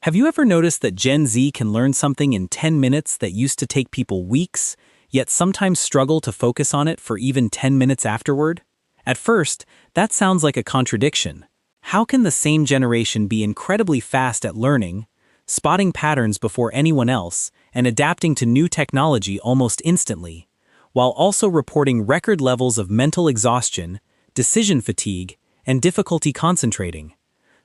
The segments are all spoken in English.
Have you ever noticed that Gen Z can learn something in 10 minutes that used to take people weeks, yet sometimes struggle to focus on it for even 10 minutes afterward? At first, that sounds like a contradiction. How can the same generation be incredibly fast at learning, spotting patterns before anyone else, and adapting to new technology almost instantly, while also reporting record levels of mental exhaustion, decision fatigue, and difficulty concentrating?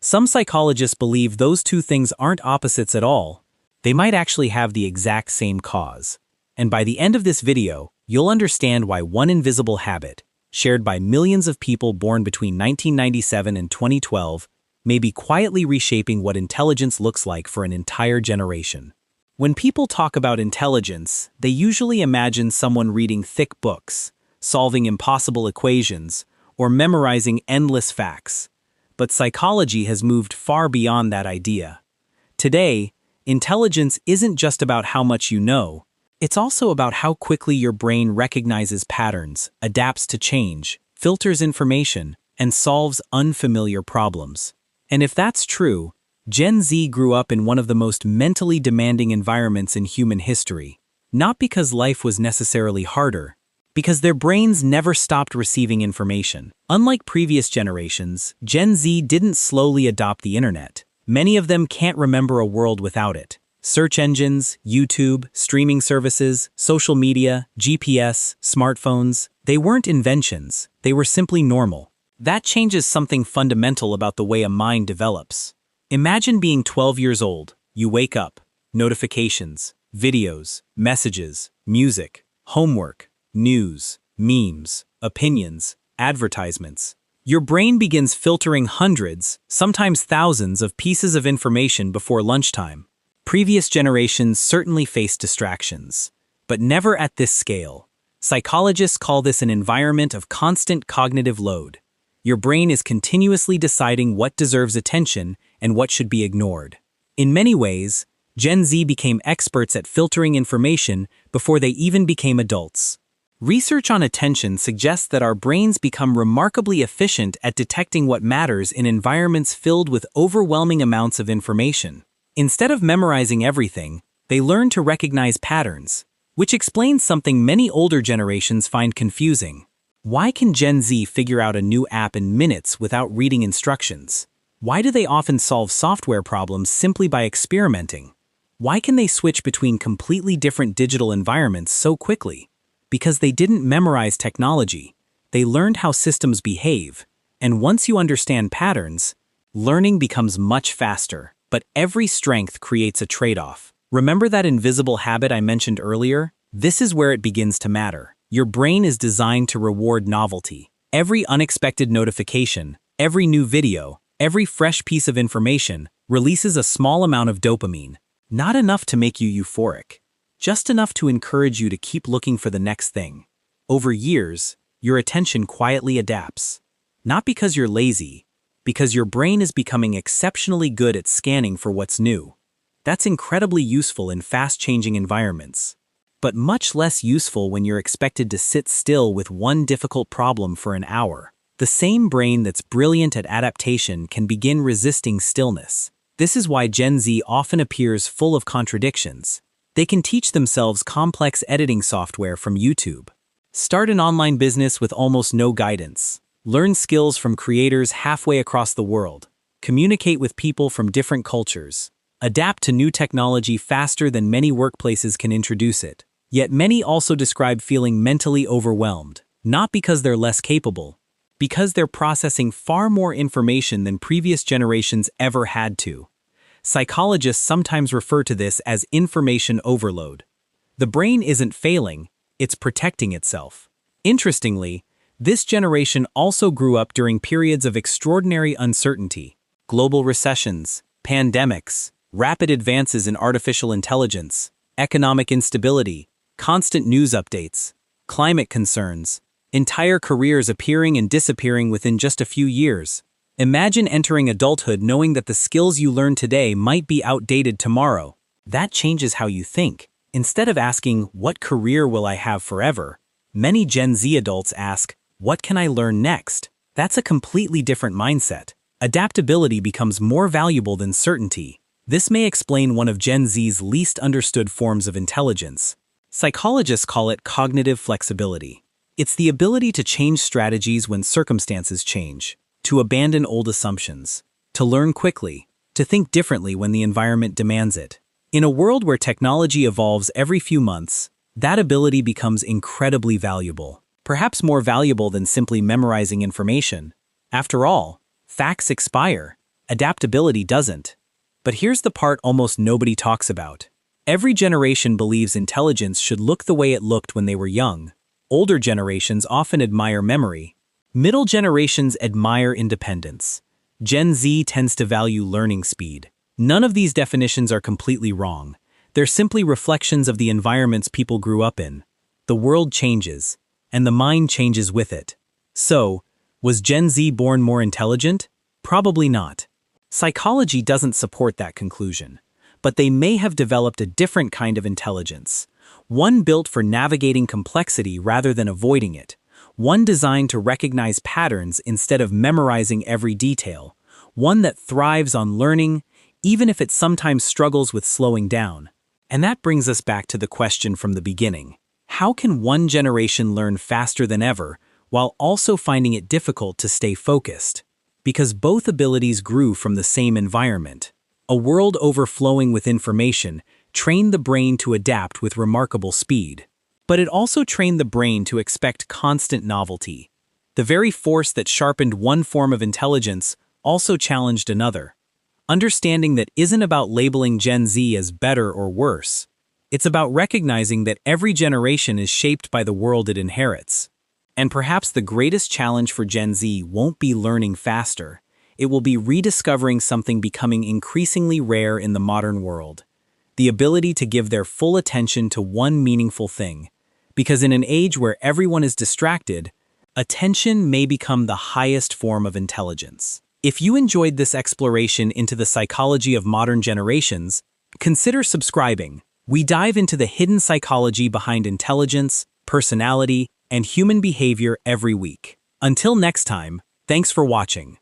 Some psychologists believe those two things aren't opposites at all. They might actually have the exact same cause. And by the end of this video, you'll understand why one invisible habit, shared by millions of people born between 1997 and 2012, may be quietly reshaping what intelligence looks like for an entire generation. When people talk about intelligence, they usually imagine someone reading thick books, solving impossible equations, or memorizing endless facts. But psychology has moved far beyond that idea. Today, intelligence isn't just about how much you know. It's also about how quickly your brain recognizes patterns, adapts to change, filters information, and solves unfamiliar problems. And if that's true, Gen Z grew up in one of the most mentally demanding environments in human history. Not because life was necessarily harder, because their brains never stopped receiving information. Unlike previous generations, Gen Z didn't slowly adopt the internet. Many of them can't remember a world without it. Search engines, YouTube, streaming services, social media, GPS, smartphones, they weren't inventions, they were simply normal. That changes something fundamental about the way a mind develops. Imagine being 12 years old. You wake up. Notifications, videos, messages, music, homework, news, memes, opinions, advertisements. Your brain begins filtering hundreds, sometimes thousands of pieces of information before lunchtime. Previous generations certainly faced distractions, but never at this scale. Psychologists call this an environment of constant cognitive load. Your brain is continuously deciding what deserves attention and what should be ignored. In many ways, Gen Z became experts at filtering information before they even became adults. Research on attention suggests that our brains become remarkably efficient at detecting what matters in environments filled with overwhelming amounts of information. Instead of memorizing everything, they learn to recognize patterns, which explains something many older generations find confusing. Why can Gen Z figure out a new app in minutes without reading instructions? Why do they often solve software problems simply by experimenting? Why can they switch between completely different digital environments so quickly? Because they didn't memorize technology. They learned how systems behave, and once you understand patterns, learning becomes much faster. But every strength creates a trade-off. Remember that invisible habit I mentioned earlier? This is where it begins to matter. Your brain is designed to reward novelty. Every unexpected notification, every new video, every fresh piece of information releases a small amount of dopamine. Not enough to make you euphoric, just enough to encourage you to keep looking for the next thing. Over years, your attention quietly adapts. Not because you're lazy, because your brain is becoming exceptionally good at scanning for what's new. That's incredibly useful in fast-changing environments, but much less useful when you're expected to sit still with one difficult problem for an hour. The same brain that's brilliant at adaptation can begin resisting stillness. This is why Gen Z often appears full of contradictions. They can teach themselves complex editing software from YouTube, start an online business with almost no guidance, learn skills from creators halfway across the world, communicate with people from different cultures, adapt to new technology faster than many workplaces can introduce it. Yet many also describe feeling mentally overwhelmed, not because they're less capable, because they're processing far more information than previous generations ever had to. Psychologists sometimes refer to this as information overload. The brain isn't failing, it's protecting itself. Interestingly, this generation also grew up during periods of extraordinary uncertainty: global recessions, pandemics, rapid advances in artificial intelligence, economic instability, constant news updates, climate concerns, entire careers appearing and disappearing within just a few years. Imagine entering adulthood knowing that the skills you learn today might be outdated tomorrow. That changes how you think. Instead of asking, "What career will I have forever?" many Gen Z adults ask, "What can I learn next?" That's a completely different mindset. Adaptability becomes more valuable than certainty. This may explain one of Gen Z's least understood forms of intelligence. Psychologists call it cognitive flexibility. It's the ability to change strategies when circumstances change, to abandon old assumptions, to learn quickly, to think differently when the environment demands it. In a world where technology evolves every few months, that ability becomes incredibly valuable, perhaps more valuable than simply memorizing information. After all, facts expire, adaptability doesn't. But here's the part almost nobody talks about. Every generation believes intelligence should look the way it looked when they were young. Older generations often admire memory. Middle generations admire independence. Gen Z tends to value learning speed. None of these definitions are completely wrong. They're simply reflections of the environments people grew up in. The world changes, and the mind changes with it. So, was Gen Z born more intelligent? Probably not. Psychology doesn't support that conclusion, but they may have developed a different kind of intelligence, one built for navigating complexity rather than avoiding it, one designed to recognize patterns instead of memorizing every detail, one that thrives on learning, even if it sometimes struggles with slowing down. And that brings us back to the question from the beginning. How can one generation learn faster than ever while also finding it difficult to stay focused? Because both abilities grew from the same environment. A world overflowing with information trained the brain to adapt with remarkable speed. But it also trained the brain to expect constant novelty. The very force that sharpened one form of intelligence also challenged another. Understanding that isn't about labeling Gen Z as better or worse. It's about recognizing that every generation is shaped by the world it inherits. And perhaps the greatest challenge for Gen Z won't be learning faster. It will be rediscovering something becoming increasingly rare in the modern world. The ability to give their full attention to one meaningful thing. Because in an age where everyone is distracted, attention may become the highest form of intelligence. If you enjoyed this exploration into the psychology of modern generations, consider subscribing. We dive into the hidden psychology behind intelligence, personality, and human behavior every week. Until next time, thanks for watching.